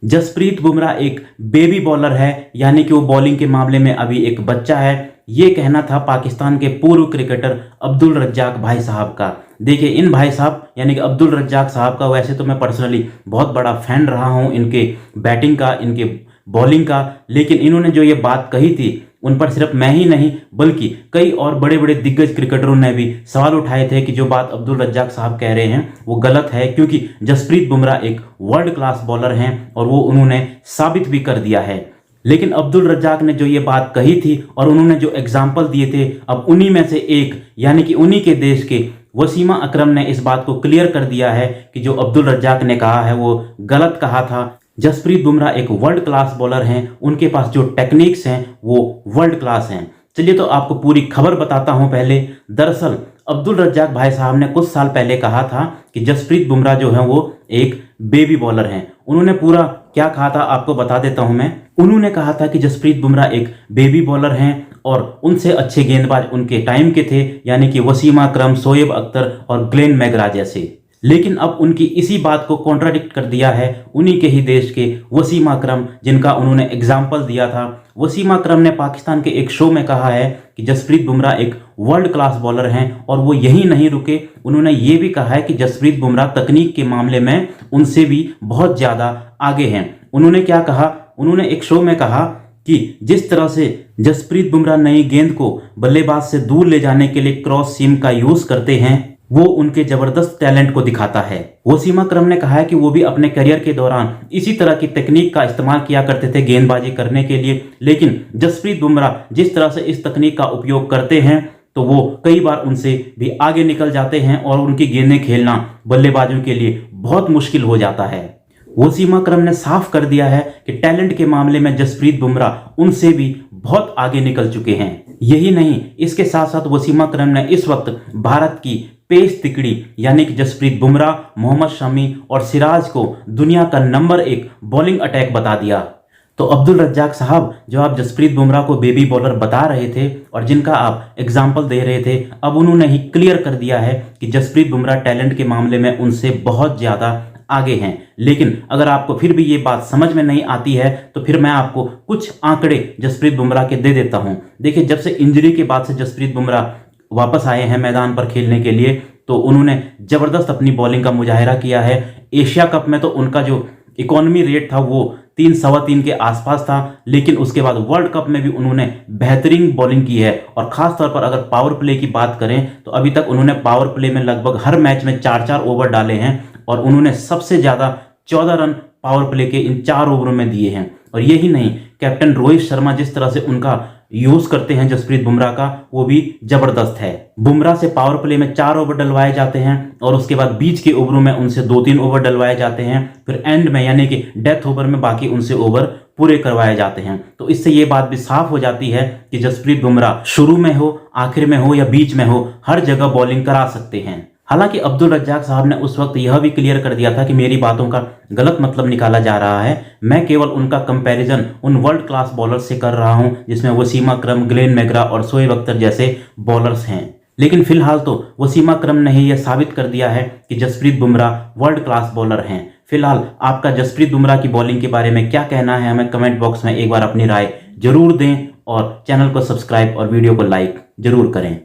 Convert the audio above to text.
जसप्रीत बुमराह एक baby bowler है, यानी कि वो बॉलिंग के मामले में अभी एक बच्चा है। ये कहना था पाकिस्तान के पूर्व क्रिकेटर अब्दुल रज्जाक भाई साहब का। देखिए इन भाई साहब यानी कि अब्दुल रज्जाक साहब का, वैसे तो मैं पर्सनली बहुत बड़ा फैन रहा हूँ इनके बैटिंग का, इनके बॉलिंग का, लेकिन इन्होंने जो ये बात कही थी उन पर सिर्फ मैं ही नहीं बल्कि कई और बड़े बड़े दिग्गज क्रिकेटरों ने भी सवाल उठाए थे कि जो बात अब्दुल रज्जाक साहब कह रहे हैं वो गलत है, क्योंकि जसप्रीत बुमराह एक वर्ल्ड क्लास बॉलर हैं और वो उन्होंने साबित भी कर दिया है। लेकिन अब्दुल रज्जाक ने जो ये बात कही थी और उन्होंने जो एग्जाम्पल दिए थे, अब उन्हीं में से एक यानी कि उन्हीं के देश के वसीमा अकरम ने इस बात को क्लियर कर दिया है कि जो अब्दुल रज्जाक ने कहा है वो गलत कहा था। जसप्रीत बुमराह एक वर्ल्ड क्लास बॉलर हैं, उनके पास जो टेक्निक्स हैं वो वर्ल्ड क्लास हैं। चलिए तो आपको पूरी खबर बताता हूं। पहले दरअसल अब्दुल रज्जाक भाई साहब ने कुछ साल पहले कहा था कि जसप्रीत बुमराह जो है वो एक बेबी बॉलर हैं। उन्होंने पूरा क्या कहा था आपको बता देता हूं मैं। उन्होंने कहा था कि जसप्रीत बुमराह एक बेबी बॉलर हैं और उनसे अच्छे गेंदबाज उनके टाइम के थे, यानी कि वसीम अकरम, शोएब अख्तर और ग्लेन मैकग्रा जैसे। लेकिन अब उनकी इसी बात को कॉन्ट्राडिक्ट कर दिया है उन्हीं के ही देश के वसीम अकरम, जिनका उन्होंने एग्जाम्पल दिया था। वसीम अकरम ने पाकिस्तान के एक शो में कहा है कि जसप्रीत बुमराह एक वर्ल्ड क्लास बॉलर हैं और वो यही नहीं रुके, उन्होंने ये भी कहा है कि जसप्रीत बुमराह तकनीक के मामले में उनसे भी बहुत ज़्यादा आगे हैं। उन्होंने क्या कहा, उन्होंने एक शो में कहा कि जिस तरह से जसप्रीत बुमराह नई गेंद को बल्लेबाज से दूर ले जाने के लिए क्रॉस सीम का यूज़ करते हैं, वो उनके जबरदस्त टैलेंट को दिखाता है। वसीम अकरम ने कहा है कि वो भी अपने करियर के दौरान इसी तरह की तकनीक का इस्तेमाल किया करते थे गेंदबाजी करने के लिए, लेकिन जसप्रीत बुमराह जिस तरह से इस तकनीक का उपयोग करते हैं तो वो कई बार उनसे भी आगे निकल जाते हैं और उनकी गेंदें खेलना बल्लेबाजों के लिए बहुत मुश्किल हो जाता है। वसीम अकरम ने साफ कर दिया है कि टैलेंट के मामले में जसप्रीत बुमराह उनसे भी बहुत आगे निकल चुके हैं। यही नहीं, इसके साथ साथ वसीम अकरम ने इस वक्त भारत की पेस तिकड़ी यानी कि जसप्रीत बुमराह, मोहम्मद शमी और सिराज को दुनिया का नंबर 1 बॉलिंग अटैक बता दिया। तो अब्दुल रज्जाक साहब, जो आप जसप्रीत बुमराह को बेबी बॉलर बता रहे थे और जिनका आप एग्जाम्पल दे रहे थे, अब उन्होंने ही क्लियर कर दिया है कि जसप्रीत बुमराह टैलेंट के मामले में उनसे बहुत ज़्यादा आगे हैं। लेकिन अगर आपको फिर भी ये बात समझ में नहीं आती है तो फिर मैं आपको कुछ आंकड़े जसप्रीत बुमराह के दे देता हूं। देखिए, जब से इंजरी के बाद से जसप्रीत बुमराह वापस आए हैं मैदान पर खेलने के लिए तो उन्होंने ज़बरदस्त अपनी बॉलिंग का मुजाहिरा किया है। एशिया कप में तो उनका जो इकोनॉमी रेट था वो 3 सवा 3 के आसपास था, लेकिन उसके बाद वर्ल्ड कप में भी उन्होंने बेहतरीन बॉलिंग की है। और ख़ास तौर पर अगर पावर प्ले की बात करें तो अभी तक उन्होंने पावर प्ले में लगभग हर मैच में 4-4 ओवर डाले हैं और उन्होंने सबसे ज़्यादा 14 रन पावर प्ले के इन 4 ओवरों में दिए हैं। और यही नहीं, कैप्टन रोहित शर्मा जिस तरह से उनका यूज़ करते हैं जसप्रीत बुमराह का, वो भी ज़बरदस्त है। बुमराह से पावर प्ले में 4 ओवर डलवाए जाते हैं और उसके बाद बीच के ओवरों में उनसे 2-3 ओवर डलवाए जाते हैं, फिर एंड में यानी कि डेथ ओवर में बाकी उनसे ओवर पूरे करवाए जाते हैं। तो इससे ये बात भी साफ हो जाती है कि जसप्रीत बुमराह शुरू में हो, आखिर में हो या बीच में हो, हर जगह बॉलिंग करा सकते हैं। हालांकि अब्दुल रज्जाक साहब ने उस वक्त यह भी क्लियर कर दिया था कि मेरी बातों का गलत मतलब निकाला जा रहा है, मैं केवल उनका कंपैरिजन उन वर्ल्ड क्लास बॉलर से कर रहा हूं जिसमें वसीम अकरम, ग्लेन मैकग्रा और शोएब अख्तर जैसे बॉलर्स हैं। लेकिन फिलहाल तो वसीम अकरम ने ही यह साबित कर दिया है कि Jasprit Bumrah world class bowler हैं। फिलहाल आपका जसप्रीत बुमराह की बॉलिंग के बारे में क्या कहना है, हमें कमेंट बॉक्स में एक बार अपनी राय जरूर दें और चैनल को सब्सक्राइब और वीडियो को लाइक जरूर करें।